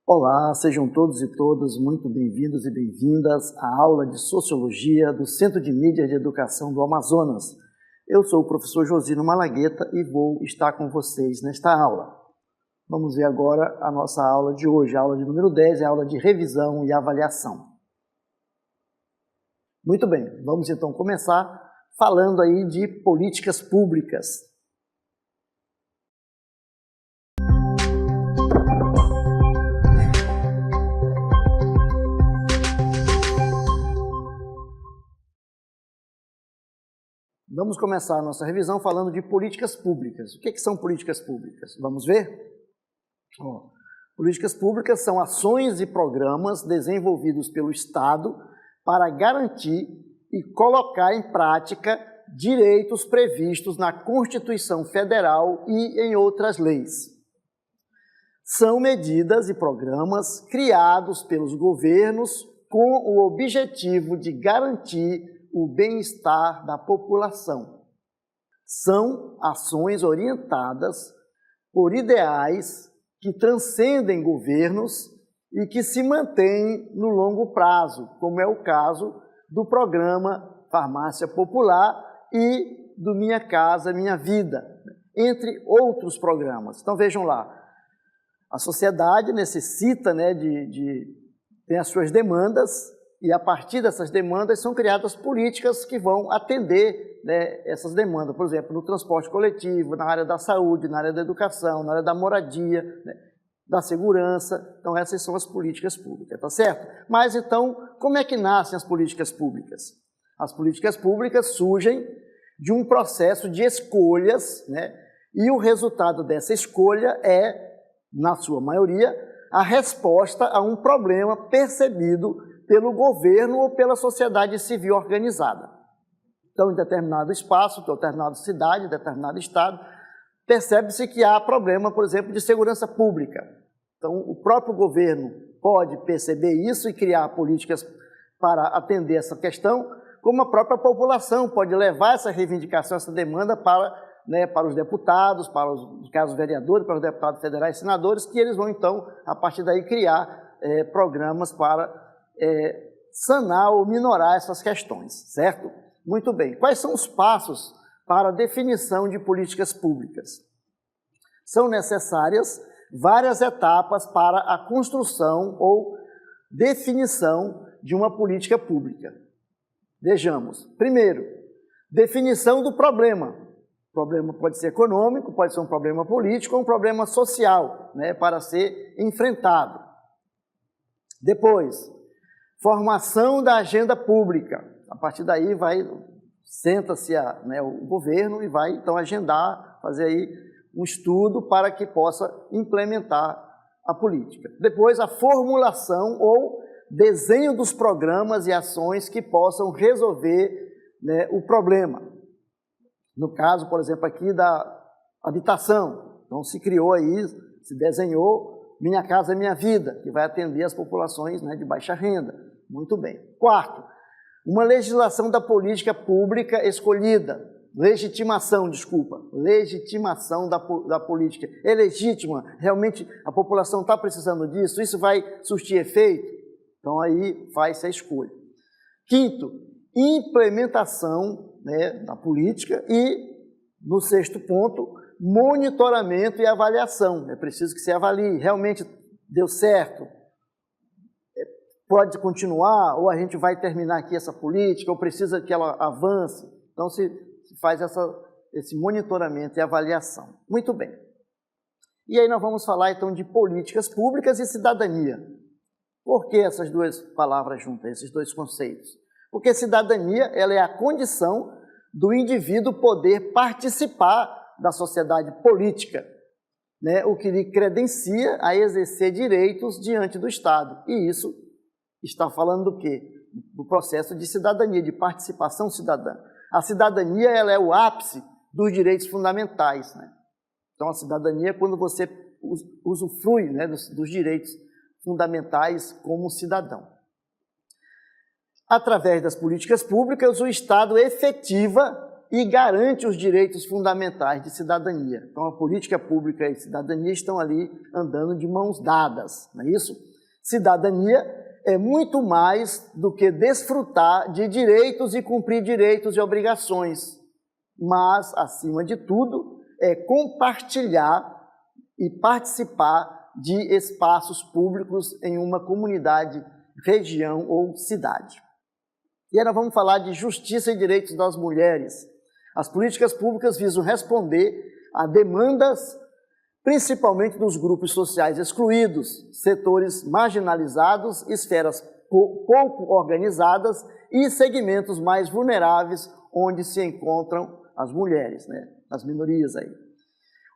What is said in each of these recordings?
Olá, sejam todos e todas muito bem-vindos e bem-vindas à aula de Sociologia do Centro de Mídias de Educação do Amazonas. Eu sou o professor Josino Malagueta e vou estar com vocês nesta aula. Vamos ver agora a nossa aula de hoje, a aula de número 10, a aula de revisão e avaliação. Muito bem, vamos então começar falando aí de políticas públicas. Vamos começar a nossa revisão falando de políticas públicas. O que são políticas públicas? Vamos ver? Políticas públicas são ações e programas desenvolvidos pelo Estado para garantir e colocar em prática direitos previstos na Constituição Federal e em outras leis. São medidas e programas criados pelos governos com o objetivo de garantir o bem-estar da população. São ações orientadas por ideais que transcendem governos e que se mantêm no longo prazo, como é o caso do programa Farmácia Popular e do Minha Casa Minha Vida, entre outros programas. Então vejam lá, a sociedade necessita tem as suas demandas, e a partir dessas demandas são criadas políticas que vão atender essas demandas, por exemplo, no transporte coletivo, na área da saúde, na área da educação, na área da moradia, da segurança. Então essas são as políticas públicas, tá certo? Mas então, como é que nascem as políticas públicas? As políticas públicas surgem de um processo de escolhas, e o resultado dessa escolha é, na sua maioria, a resposta a um problema percebido pelo governo ou pela sociedade civil organizada. Então, em determinado espaço, determinada cidade, determinado estado, percebe-se que há problema, por exemplo, de segurança pública. Então, o próprio governo pode perceber isso e criar políticas para atender essa questão, como a própria população pode levar essa reivindicação, essa demanda para os deputados, para os casos vereadores, para os deputados federais e senadores, que eles vão, então, a partir daí, criar programas para sanar ou minorar essas questões, certo? Muito bem. Quais são os passos para a definição de políticas públicas? São necessárias várias etapas para a construção ou definição de uma política pública. Vejamos. Primeiro, definição do problema. O problema pode ser econômico, pode ser um problema político ou um problema social, para ser enfrentado. Depois, formação da agenda pública. A partir daí senta-se o governo e vai então agendar, fazer aí um estudo para que possa implementar a política. Depois a formulação ou desenho dos programas e ações que possam resolver o problema. No caso, por exemplo, aqui da habitação. Então se criou aí, se desenhou Minha Casa Minha Vida, que vai atender as populações de baixa renda. Muito bem. Quarto, uma legislação da política pública escolhida. Legitimação da política. É legítima? Realmente a população está precisando disso? Isso vai surtir efeito? Então aí faz-se a escolha. Quinto, implementação da política e, no sexto ponto, monitoramento e avaliação. É preciso que se avalie, realmente deu certo, pode continuar, ou a gente vai terminar aqui essa política, ou precisa que ela avance. Então se faz esse monitoramento e avaliação. Muito bem. E aí nós vamos falar então de políticas públicas e cidadania. Por que essas duas palavras juntas, esses dois conceitos? Porque cidadania ela é a condição do indivíduo poder participar da sociedade política, o que lhe credencia a exercer direitos diante do Estado. E isso está falando do quê? Do processo de cidadania, de participação cidadã. A cidadania ela é o ápice dos direitos fundamentais. Então, a cidadania é quando você usufrui dos direitos fundamentais como cidadão. Através das políticas públicas, o Estado efetiva e garante os direitos fundamentais de cidadania. Então, a política pública e cidadania estão ali andando de mãos dadas, não é isso? Cidadania é muito mais do que desfrutar de direitos e cumprir direitos e obrigações, mas, acima de tudo, é compartilhar e participar de espaços públicos em uma comunidade, região ou cidade. E aí nós vamos falar de justiça e direitos das mulheres. As políticas públicas visam responder a demandas, principalmente dos grupos sociais excluídos, setores marginalizados, esferas pouco organizadas e segmentos mais vulneráveis onde se encontram as mulheres, né? As minorias aí.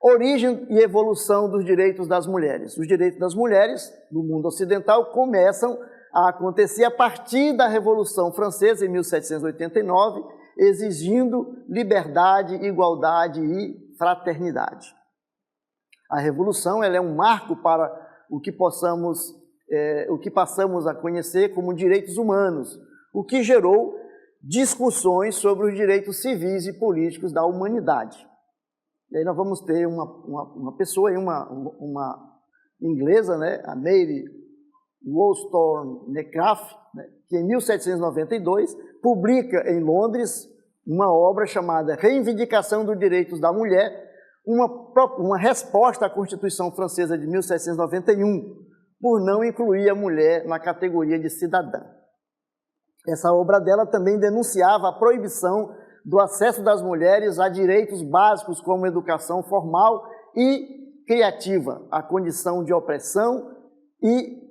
Origem e evolução dos direitos das mulheres. Os direitos das mulheres no mundo ocidental começam a acontecer a partir da Revolução Francesa, em 1789, exigindo liberdade, igualdade e fraternidade. A Revolução ela é um marco para o que passamos a conhecer como direitos humanos, o que gerou discussões sobre os direitos civis e políticos da humanidade. E aí nós vamos ter uma pessoa, uma inglesa, né, a Mary Wollstonecraft, né, que em 1792 publica em Londres uma obra chamada Reivindicação dos Direitos da Mulher, uma resposta à Constituição Francesa de 1791, por não incluir a mulher na categoria de cidadã. Essa obra dela também denunciava a proibição do acesso das mulheres a direitos básicos como educação formal e criativa, a condição de opressão e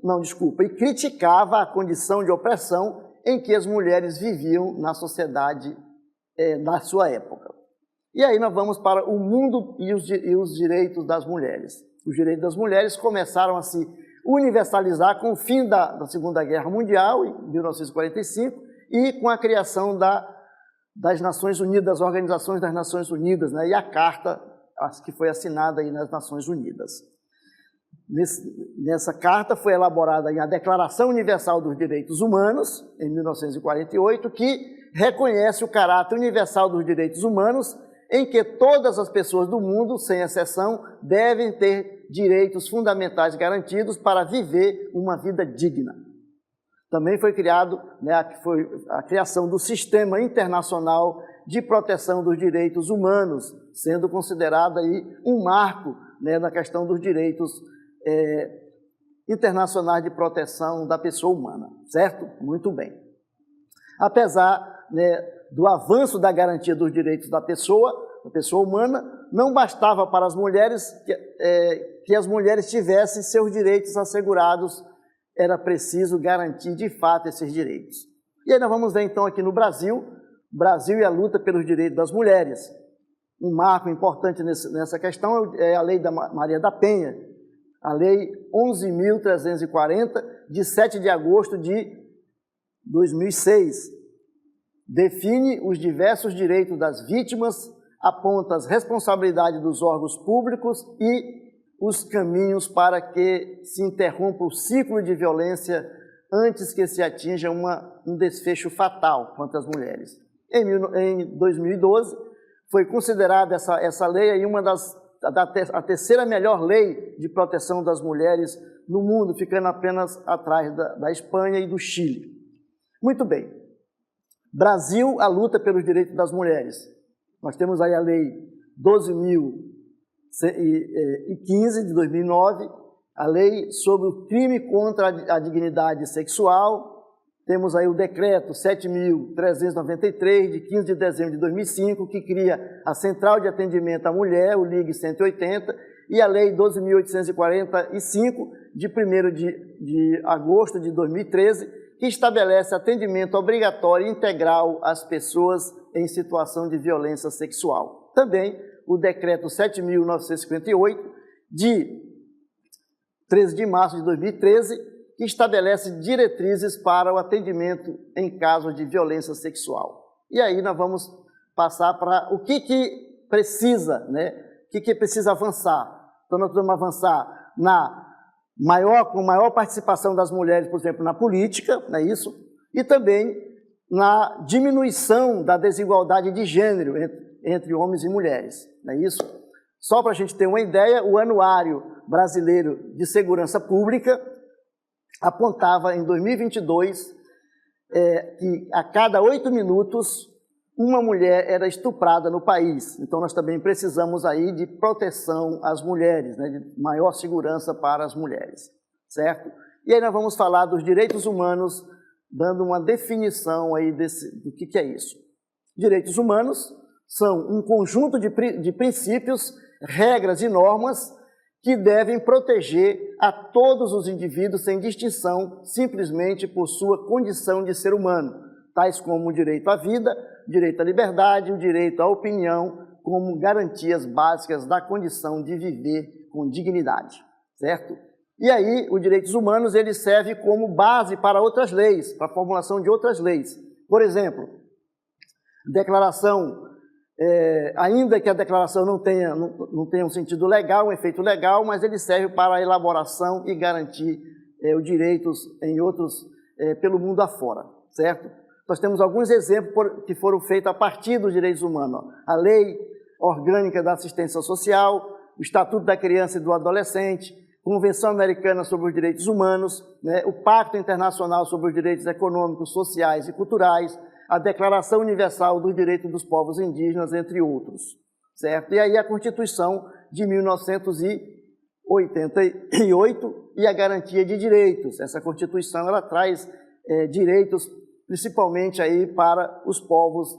criticava a condição de opressão em que as mulheres viviam na sociedade na sua época. E aí nós vamos para o mundo e os direitos das mulheres. Os direitos das mulheres começaram a se universalizar com o fim da Segunda Guerra Mundial, em 1945, e com a criação das Nações Unidas, das Organizações das Nações Unidas, né, e a Carta que foi assinada aí nas Nações Unidas. Nessa carta foi elaborada a Declaração Universal dos Direitos Humanos, em 1948, que reconhece o caráter universal dos direitos humanos, em que todas as pessoas do mundo, sem exceção, devem ter direitos fundamentais garantidos para viver uma vida digna. Também foi criado, né, a criação do Sistema Internacional de Proteção dos Direitos Humanos, sendo considerado aí um marco, né, na questão dos direitos internacionais de proteção da pessoa humana, certo? Muito bem. Apesar, né, do avanço da garantia dos direitos da pessoa humana, não bastava para as mulheres que as mulheres tivessem seus direitos assegurados, era preciso garantir de fato esses direitos. E aí nós vamos ver então aqui no Brasil e a luta pelos direitos das mulheres. Um marco importante nessa questão é a Lei da Maria da Penha, a Lei 11.340, de 7 de agosto de 2006. Define os diversos direitos das vítimas, aponta as responsabilidades dos órgãos públicos e os caminhos para que se interrompa o ciclo de violência antes que se atinja um desfecho fatal contra as mulheres. Em 2012, foi considerada essa lei aí a terceira melhor lei de proteção das mulheres no mundo, ficando apenas atrás da Espanha e do Chile. Muito bem. Brasil, a luta pelos direitos das mulheres. Nós temos aí a Lei 12.015, de 2009, a Lei sobre o crime contra a dignidade sexual. Temos aí o Decreto 7.393, de 15 de dezembro de 2005, que cria a Central de Atendimento à Mulher, o LIG 180, e a Lei 12.845, de 1º de agosto de 2013, que estabelece atendimento obrigatório e integral às pessoas em situação de violência sexual. Também o Decreto 7.958, de 13 de março de 2013, que estabelece diretrizes para o atendimento em caso de violência sexual. E aí nós vamos passar para o que precisa, né? O que precisa avançar. Então nós vamos avançar com maior participação das mulheres, por exemplo, na política, não é isso? E também na diminuição da desigualdade de gênero entre homens e mulheres, não é isso? Só para a gente ter uma ideia, o Anuário Brasileiro de Segurança Pública apontava em 2022 que a cada 8 minutos uma mulher era estuprada no país. Então nós também precisamos aí de proteção às mulheres, né, de maior segurança para as mulheres, certo? E aí nós vamos falar dos direitos humanos, dando uma definição aí do que é isso. Direitos humanos são um conjunto de princípios, regras e normas que devem proteger a todos os indivíduos sem distinção, simplesmente por sua condição de ser humano, tais como o direito à vida, o direito à liberdade, o direito à opinião, como garantias básicas da condição de viver com dignidade, certo? E aí, os direitos humanos, ele serve como base para outras leis, para a formulação de outras leis. Por exemplo, declaração, ainda que a declaração não tenha um sentido legal, um efeito legal, mas ele serve para a elaboração e garantir os direitos em outros, pelo mundo afora, certo? Nós temos alguns exemplos que foram feitos a partir dos direitos humanos. A Lei Orgânica da Assistência Social, o Estatuto da Criança e do Adolescente, Convenção Americana sobre os Direitos Humanos, né, o Pacto Internacional sobre os Direitos Econômicos, Sociais e Culturais, a Declaração Universal dos Direitos dos Povos Indígenas, entre outros, certo? E aí a Constituição de 1988 e a Garantia de Direitos. Essa Constituição, ela traz direitos principalmente aí para os povos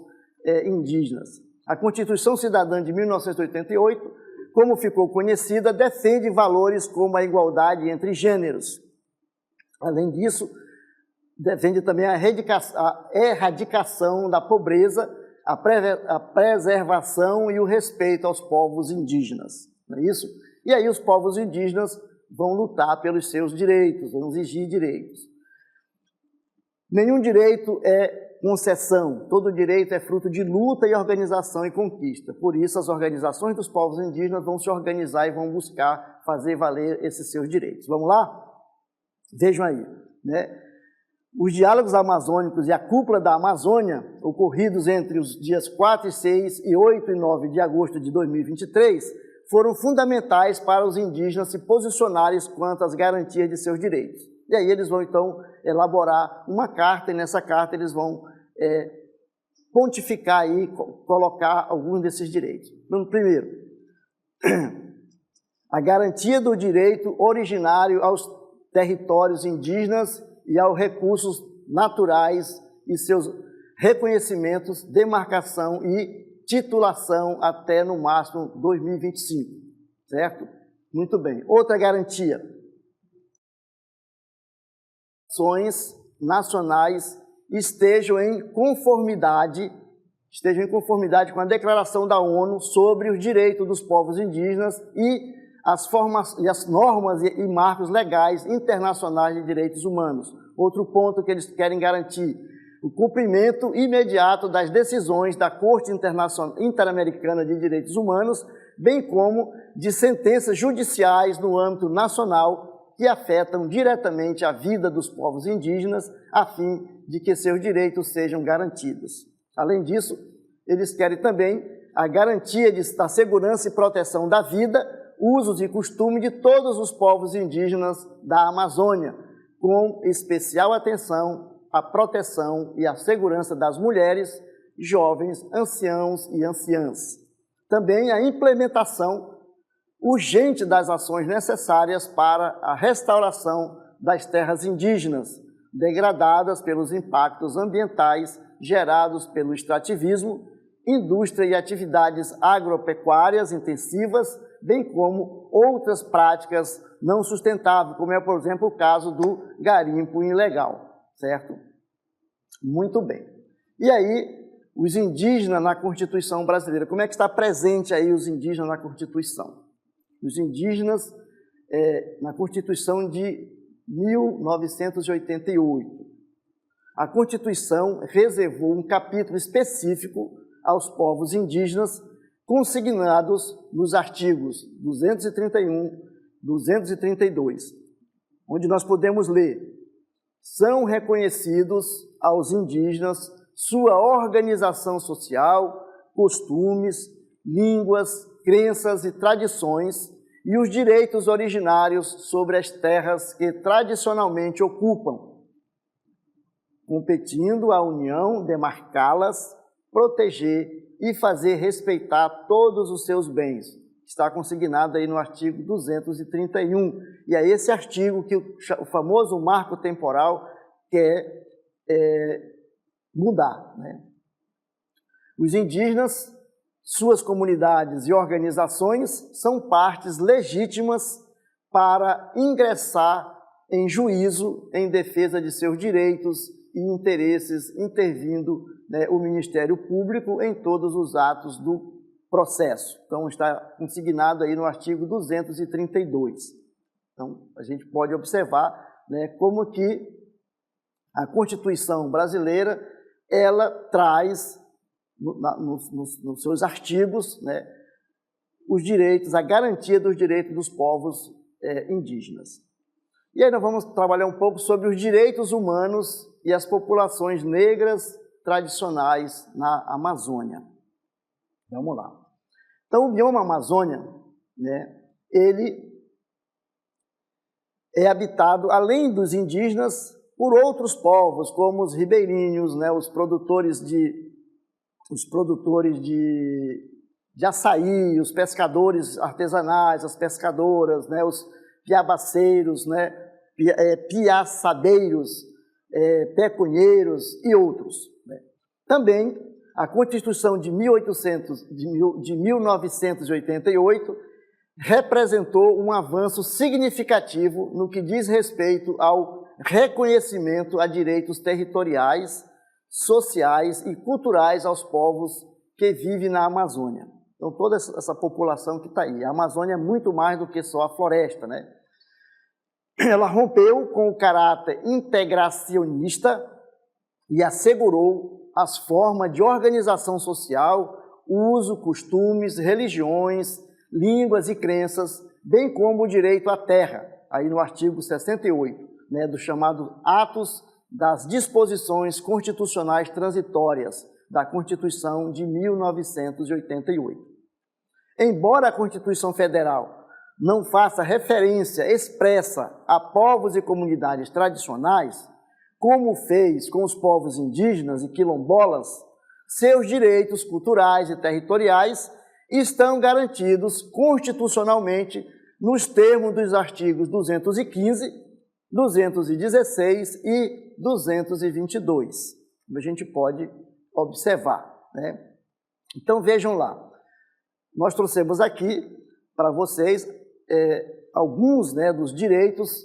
indígenas. A Constituição Cidadã de 1988, como ficou conhecida, defende valores como a igualdade entre gêneros. Além disso, defende também a erradicação da pobreza, a preservação e o respeito aos povos indígenas. Não é isso? E aí os povos indígenas vão lutar pelos seus direitos, vão exigir direitos. Nenhum direito é concessão, todo direito é fruto de luta e organização e conquista. Por isso, as organizações dos povos indígenas vão se organizar e vão buscar fazer valer esses seus direitos. Vamos lá? Vejam aí, né? Os diálogos amazônicos e a cúpula da Amazônia, ocorridos entre os dias 4 e 6 e 8 e 9 de agosto de 2023, foram fundamentais para os indígenas se posicionarem quanto às garantias de seus direitos. E aí eles vão, então, elaborar uma carta, e nessa carta eles vão pontificar aí, colocar alguns desses direitos. Então, primeiro, a garantia do direito originário aos territórios indígenas e aos recursos naturais e seus reconhecimentos, demarcação e titulação até, no máximo, 2025, certo? Muito bem. Outra garantia. Ações nacionais estejam em conformidade com a Declaração da ONU sobre os direitos dos povos indígenas e as normas e marcos legais internacionais de direitos humanos. Outro ponto que eles querem garantir, o cumprimento imediato das decisões da Corte Interamericana de Direitos Humanos, bem como de sentenças judiciais no âmbito nacional que afetam diretamente a vida dos povos indígenas, a fim de que seus direitos sejam garantidos. Além disso, eles querem também a garantia da segurança e proteção da vida, usos e costumes de todos os povos indígenas da Amazônia, com especial atenção à proteção e à segurança das mulheres, jovens, anciãos e anciãs. Também a implementação urgente das ações necessárias para a restauração das terras indígenas, degradadas pelos impactos ambientais gerados pelo extrativismo, indústria e atividades agropecuárias intensivas, bem como outras práticas não sustentáveis, como é, por exemplo, o caso do garimpo ilegal, certo? Muito bem. E aí, os indígenas na Constituição brasileira, como é que está presente aí os indígenas na Constituição? Os indígenas na Constituição de 1988. A Constituição reservou um capítulo específico aos povos indígenas, consignados nos artigos 231, 232, onde nós podemos ler: são reconhecidos aos indígenas sua organização social, costumes, línguas, crenças e tradições e os direitos originários sobre as terras que tradicionalmente ocupam, competindo à União demarcá-las, proteger e fazer respeitar todos os seus bens. Está consignado aí no artigo 231. E é esse artigo que o famoso marco temporal quer mudar, né? Os indígenas, suas comunidades e organizações são partes legítimas para ingressar em juízo em defesa de seus direitos e interesses, intervindo, né, o Ministério Público em todos os atos do processo. Então, está consignado aí no artigo 232. Então, a gente pode observar, né, como que a Constituição brasileira, ela traz, nos seus artigos, né, os direitos, a garantia dos direitos dos povos indígenas. E aí nós vamos trabalhar um pouco sobre os direitos humanos e as populações negras tradicionais na Amazônia. Vamos lá. Então, o bioma Amazônia, né, ele é habitado, além dos indígenas, por outros povos, como os ribeirinhos, né, os produtores de açaí, os pescadores artesanais, as pescadoras, né, os piabaceiros, né, piaçadeiros, pecunheiros e outros, né. Também a Constituição de 1988 representou um avanço significativo no que diz respeito ao reconhecimento a direitos territoriais, sociais e culturais aos povos que vivem na Amazônia. Então, toda essa população que está aí. A Amazônia é muito mais do que só a floresta, né? Ela rompeu com o caráter integracionista e assegurou as formas de organização social, uso, costumes, religiões, línguas e crenças, bem como o direito à terra, aí no artigo 68, né, do chamado Atos das Disposições Constitucionais Transitórias da Constituição de 1988. Embora a Constituição Federal não faça referência expressa a povos e comunidades tradicionais, como fez com os povos indígenas e quilombolas, seus direitos culturais e territoriais estão garantidos constitucionalmente nos termos dos artigos 215, 216 e 222, como a gente pode observar, né? Então, vejam lá, nós trouxemos aqui para vocês alguns, né, dos direitos,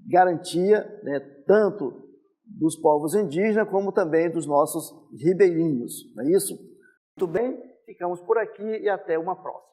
garantia, né, tanto dos povos indígenas como também dos nossos ribeirinhos, não é isso? Muito bem, ficamos por aqui e até uma próxima.